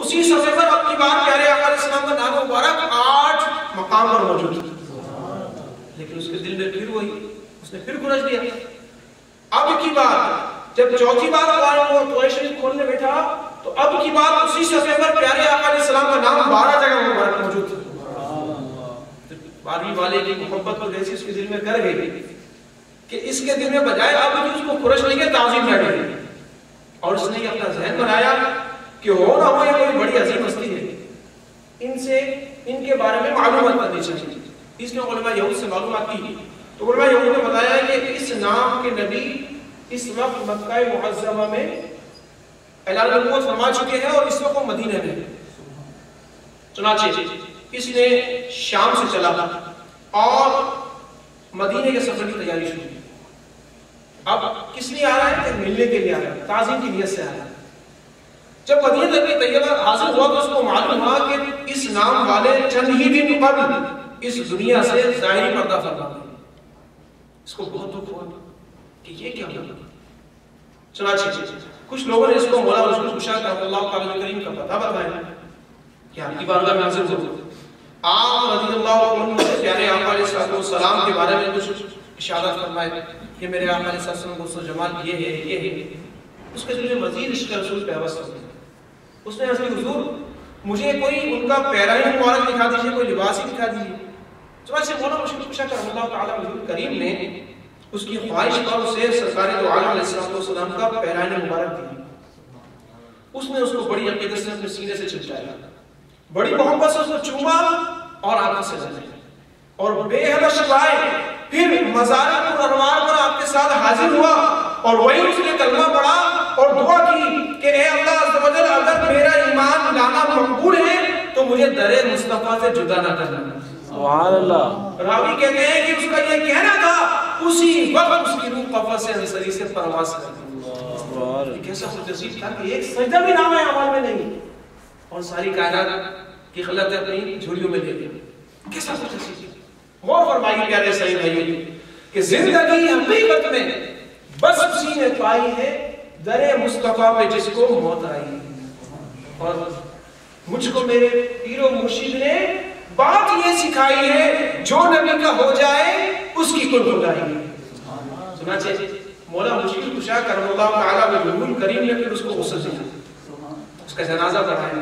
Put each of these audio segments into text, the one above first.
اسی صفحے پر اب کی بار پیارے آقا علیہ السلام کا نام مبارک 8 مقام پر موجود ہے، لیکن اس کے دل میں پھر وہی، اس نے پھر گرج دیا۔ اب کی بار جب چوتھی بار قرآن شریف کھولنے بیٹھا تو اب کی بار اسی صفحے پر پیارے آقا علیہ السلام کا نام 12 جگہ مبارک موجود ہے۔ 12ویں والے کی محبت کو جیسی اس کے دل میں کر گئی کہ اس کے دل میں بجائے اب جو اس کو قریش نہیں کے تعظیم نہ کرے، اور اس نے اپنا ذہن بنایا کہ ہو نہ ہو یہ کوئی بڑی عظیم ہستی ہے، ان کے بارے میں معلومات کرنی چاہیے۔ اس نے علماء یہود سے معلومات کی تو علماء یہود نے بتایا کہ اس نام کے نبی اس وقت مکہ معظمہ میں اعلان نبوت فرما چکے ہیں اور اس وقت وہ مدینہ میں۔ چنانچہ اس نے شام سے چلا اور مدینے کے سفر کی تیاری شروع کی۔ اب کس لیے آ رہا ہے؟ کہ ملنے کے لیے آ رہا ہے، تعظیم کی نیت سے آ رہا ہے۔ جب مدینہ نبی طیبہ حاصل ہوا تو اس کو معلوم ہوا کہ اس نام والے چند ہی دن قبل اس دنیا سے ظاہری پردہ فرما دیا۔ اس کو بہت دکھ ہوا کہ یہ کیا ہوا۔ چنانچہ کچھ لوگوں نے اس کو مولا مشکل کشا کا اللہ تعالی کریم کا پتہ بتایا کہ آپ کی بارگاہ میں حاضر ہو۔ آپ رضی اللہ عنہ سے پیارے آقا علیہ السلام کے بارے میں کچھ اشارات فرمائے کہ میرے آقا علیہ السلام کو حسن و جمال یہ ہے۔ اس کے دل میں مزید عشق رسول پہ ہوس ہو گیا۔ اس نے عرض کی حضور مجھے کوئی ان کا پیراہن مبارک دکھا دیجیے، کوئی لباس ہی دکھا دیجیے۔ چنانچہ مولا مشکل کشا کرم اللہ تعالی حضور کریم نے اس کی خواہش پر اسے سرکار دو عالم علیہ السلام کا پیراہن مبارک دیا۔ اس نے اس کو بڑی عقیدت سے اپنے سینے سے چمٹایا، بڑی محبت سے اس کو چوما اور آنکھوں سے لگایا اور بے حد شبائے پھر مزار پرانوار پر آپ کے ساتھ حاضر ہوا اور وہی اس نے کلمہ پڑھا اور دعا کی کہ اے اللہ عز و جل اگر میرا ایمان لانا مقبول ہے تو مجھے در مصطفیٰ سے جدا نہ کرنا۔ سبحان اللہ۔ راوی کہتے ہیں کہ اس کا یہ کہنا تھا، اسی وقت اس کی روح قفس سے انصری سے پرواز کر گئی۔ یہ کیسا خوش نصیب تھا کہ ایک سجدہ بھی نام اعمال میں نہیں اور ساری کائنات کی خلقت اپنی جھولیوں میں لے لی۔ کیسا خوش نصیب۔ غور فرمائیے پیارے صحیح بھائیوں کہ زندگی حقیقت میں بس اسی نے پائی ہے در مصطفیٰ پہ جس کو موت آئی۔ اور مجھ کو میرے پیر و مرشد نے بات یہ سکھائی ہے جو نبی کا ہو جائے اس کی کل خدائی ہے۔ چنانچہ مولا مشکل کشا کرم اللہ تعالی وجہ کریم نے پھر اس کو غسل دیا، اس کا جنازہ پڑھایا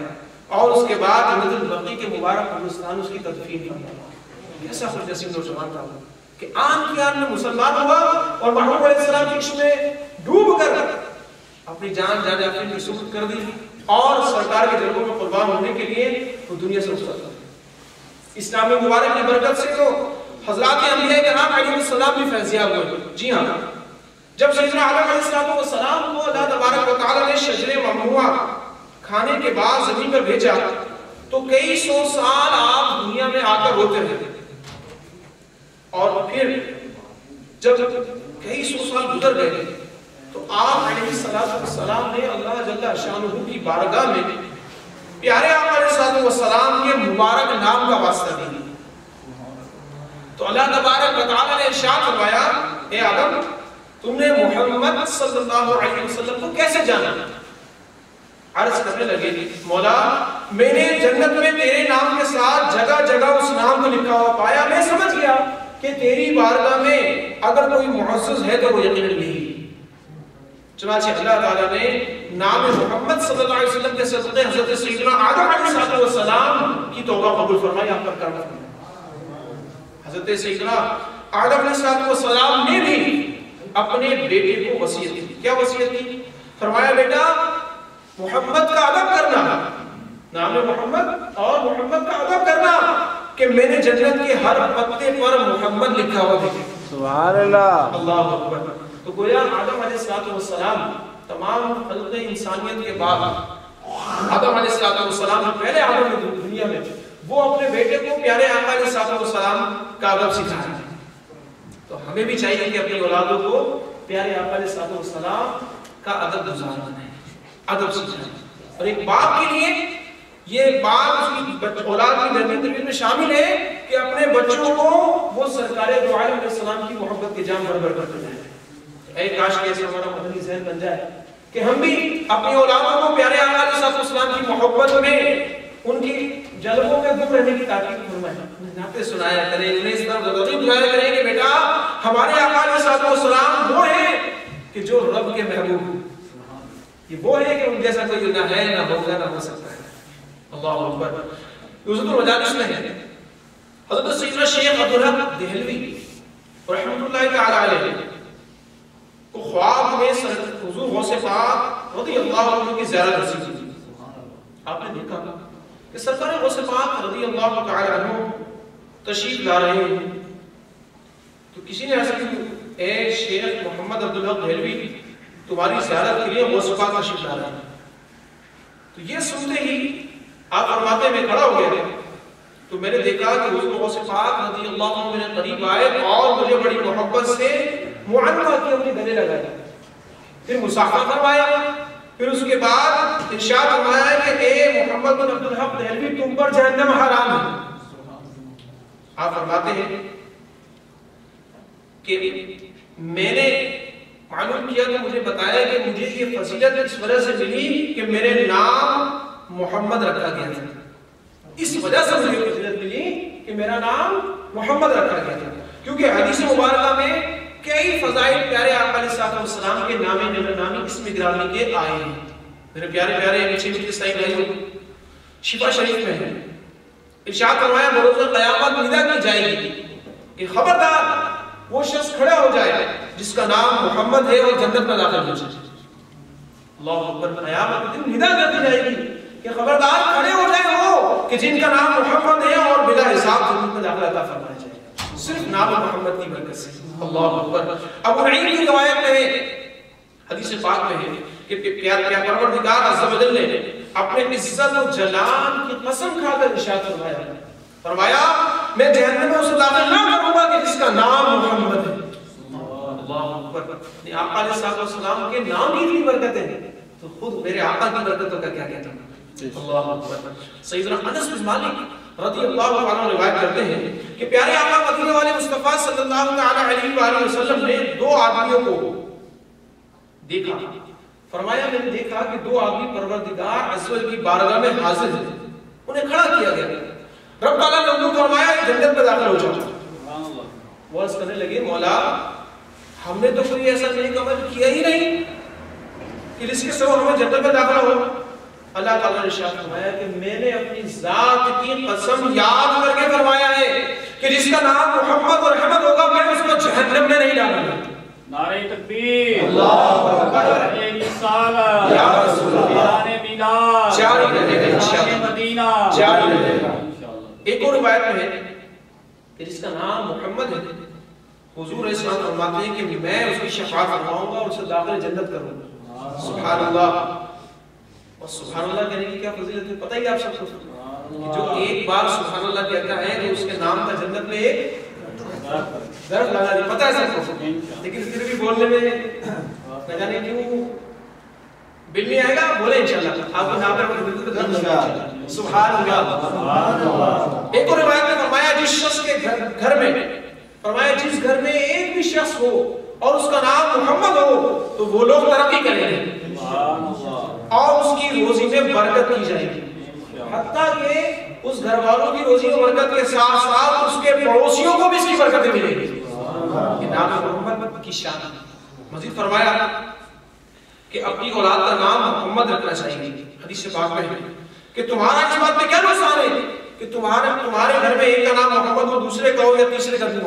اور اس کے بعد جنت البقیع کے مبارک قبرستان اس کی تدفین کی۔ ایسا خوش نصیب نوجوان تھا کہ آن کی آن میں مسلمان ہوا اور محمد علیہ السلام کی عشق میں ڈوب کر اپنی جان جان کی سپرد کر دی اور سرکار کے جلووں میں قربان ہونے کے لیے وہ دنیا سے رخصت ہوا۔ اسلام مبارک کی برکت سے تو حضرات انبیاء کرام علیہ السلام بھی فیضیاب ہوئے۔ جی ہاں، جب سیدنا آدم علیہ السلام کو اللہ تبارک و تعالی نے شجر ممنوعہ کھانے کے بعد زمین پر بھیجا تو کئی سو سال آپ دنیا میں آ کر روتے رہے، اور پھر جب کئی سو سال گزر گئے تو آپ علیہ السلام نے اللہ جل شانہ کی بارگاہ میں پیارے آقا علیہ السلام کے مبارک نام کا واسطہ دی۔ تو اللہ تبارک و تعالی نے ارشاد فرمایا، اے آدم تم نے محمد صلی اللہ علیہ وسلم کو کیسے جانا؟ عرض کرنے لگے، مولا میں نے جنت میں تیرے نام کے ساتھ جگہ جگہ اس نام کو لکھا ہوا پایا، میں سمجھ گیا کہ تیری بارگاہ میں اگر کوئی معزز ہے تو وہ یقیناً نہیں۔ چنانچہ اللہ تعالیٰ نے نام محمد صلی اللہ علیہ وسلم کے صدقے حضرت سیدنا آدم علیہ السلام کی توبہ قبول فرمائی، آپ پر کرم فرمائی۔ حضرت سیدنا آدم علیہ السلام نے بھی اپنے بیٹے کو وصیت کی۔ کیا وصیت کی؟ فرمایا بیٹا محمد کا ادب کرنا، نام محمد اور محمد کا ادب کرنا کہ میں نے جنت کے ہر پتے پر محمد لکھا ہوا دیکھا۔ سبحان اللہ، اللہ اکبر۔ تو گویا آدم علیہ السلام تمام خلق انسانیت کے بعد آدم علیہ السلام جو پہلے آدم دنیا میں وہ اپنے بیٹے کو پیارے آقا علیہ السلام کا ادب سکھایا۔ تو ہمیں بھی چاہیے کہ اپنی اولادوں کو پیارے آقا علیہ السلام کا ادب گزار بنائیں، ادب سکھائیں۔ اور ایک باپ کے لیے یہ بات اس کی اولاد کی نرمی تربیت میں شامل ہے کہ اپنے بچوں کو وہ سرکار دو عالم علیہ السلام کی محبت کے جام بھر بھر کرتے جائیں۔ اے کاش کہ ایسا ہمارا مدنی ذہن بن جائے کہ کہ ہم بھی اپنی اولادوں کو پیارے آقا علیہ السلام کی محبت میں ان کی جلووں میں دور رہنے کی تاکید فرمائیں، نعتیں سنایا کریں، انہیں اس طرح ضروری بلایا کریں کہ بیٹا ہمارے آقا علیہ السلام وہ ہیں کہ جو رب کے محبوب، یہ وہ ہے کہ ان جیسا کوئی نہ ہے نہ ہوگا نہ ہو سکتا ہے۔ اللہ اکبر۔ عزت المجالس میں ہے حضرت سیدنا شیخ عبدالحق دہلوی رحمۃ اللہ تعالی علیہ کو خواب میں حضور غوث پاک رضی اللہ عنہ کی زیارت نصیب ہوئی۔ آپ نے دیکھا کہ سرکار غوث پاک رضی اللہ تعالی عنہ تشریف لا رہے ہیں، تو کسی نے ایسا کہ اے شیخ محمد عبدالحق دہلوی تمہاری زیارت کے لیے غوث پاک تشریف لا رہے ہیں۔ تو یہ سنتے ہی آپ فرماتے میں کھڑا ہو گیا، تو میں نے دیکھا کہ حضور غوث پاک رضی اللہ عنہ میرے قریب آئے اور مجھے بڑی محبت سے معانقہ کی اپنے گلے لگایا، پھر مصافحہ فرمایا، پھر اس کے بعد ارشاد فرمایا کہ اے محمد بن عبدالحق دہلوی تم پر جہنم حرام ہے۔ آپ فرماتے ہیں کہ میں نے معلوم کیا تو مجھے بتایا کہ مجھے یہ فضیلت اس وجہ سے ملی کہ میرے نام محمد رکھا گیا تھا، اس وجہ سے مجھے فضیلت ملی کہ میرا نام محمد رکھا گیا تھا، کیونکہ حدیث مبارکہ میں کئی فضائل پیارے آقا علیہ السلام کے نامی اسم گرامی کے آئے ہیں۔ میرے پیارے پیارے نیچے میٹھے صحیح بھائیوں، شفا شریف میں ہے ارشاد فرمایا بروز قیامت ندا کی جائے گی کہ خبردار وہ شخص کھڑا ہو جائے جس کا نام محمد ہے اور جنت میں داخل ہو جائے۔ اللہ اکبر۔ قیامت کے دن ندا کر دی جائے گی کہ خبردار کھڑے ہو جائے وہ کہ جن کا نام محمد ہے اور بلا حساب جنت میں داخلہ عطا فرمایا جائے، صرف نام محمد کی برکت سے۔ اللہ اکبر۔ ابو نعیم کی روایت میں حدیث پاک میں ہے کہ پیارا پروردگار عز و جل نے اپنے عزت و جلال کی قسم کھا کر ارشاد فرمایا میں جہنم میں اسے داخل نہ کروں گا کہ جس کا نام محمد ہے۔ اللہ اکبر۔ آقا علیہ السلام کے نام کی اتنی برکتیں ہیں تو خود میرے آقا کی برکتوں کا کیا کہتا ہوں۔ اللہ اکبر۔ سیدنا انس بن مالک رضی اللہ عنہ روایت کرتے ہیں کہ پیارے آقا مدینے والے مصطفیٰ صلی اللہ علیہ وآلہ وسلم نے دو آدمیوں کو دیکھا، فرمایا میں نے دیکھا کہ دو آدمی پروردگار عز و جل کی بارگاہ میں حاضر ہیں، انہیں کھڑا کیا گیا، رب تعالیٰ نے انہیں فرمایا جنت میں داخل ہو جاؤ۔ وہ عرض کرنے لگے مولا ہم نے تو کوئی ایسا نیک عمل کیا ہی نہیں کہ جس کے سبب ہمیں جنت میں داخل ہو۔ اللہ تعالیٰ نے ارشاد فرمایا کہ میں نے اپنی ذات کی قسم یاد کر کے فرمایا ہے کہ جس کا نام محمد اور احمد ہوگا میں اس کو جہنم میں نہیں ڈالوں گا۔ نعرہ تکبیر، اللہ اکبر، رسالت، یا رسول اللہ، اعلان میلاد، جاری رہے گا انشاءاللہ، مدینہ، جاری رہے گا۔ ایک اور روایت میں ہے کہ جس کا نام محمد ہے حضور علیہ السلام فرماتے ہیں کہ میں اس کی شفاعت فرماؤں گا اور اسے داخل جنت کروں گا۔ سبحان اللہ۔ اور سبحان اللہ کہنے کی کیا فضیلت ہے پتہ ہی آپ سب کو کہ جو ایک بار سبحان اللہ کہتا ہے تو اس کے نام کا جنت میں ایک درخت لگا دی، پتہ ہے سب کو، لیکن پھر بھی بولنے میں نہ جانے کیوں بل نہیں آئے گا، بولے انشاءاللہ آپ کو نام پر بالکل درخت لگا۔ سبحان اللہ۔ ایک اور روایت میں فرمایا جس شخص کے گھر میں فرمایا جس گھر میں ایک بھی شخص ہو اور اس کا نام محمد ہو تو وہ لوگ ترقی کریں گے اور اس کی روزی میں برکت کی جائے گی، حتیٰ کہ اس گھر والوں کی روزی و برکت کے ساتھ ساتھ اس کے پڑوسیوں کو بھی اس کی برکتیں ملیں گی۔ یہ نام محمد کی شان۔ مزید فرمایا کہ اپنی اولاد کا نام محمد رکھنا چاہیے۔ حدیث پاک میں ہے کہ تمہارا اس بات میں کیا نقصان ہے کہ تمہارے گھر میں ایک کا نام محمد ہو دوسرے کا ہو یا تیسرے کا بھی ہو۔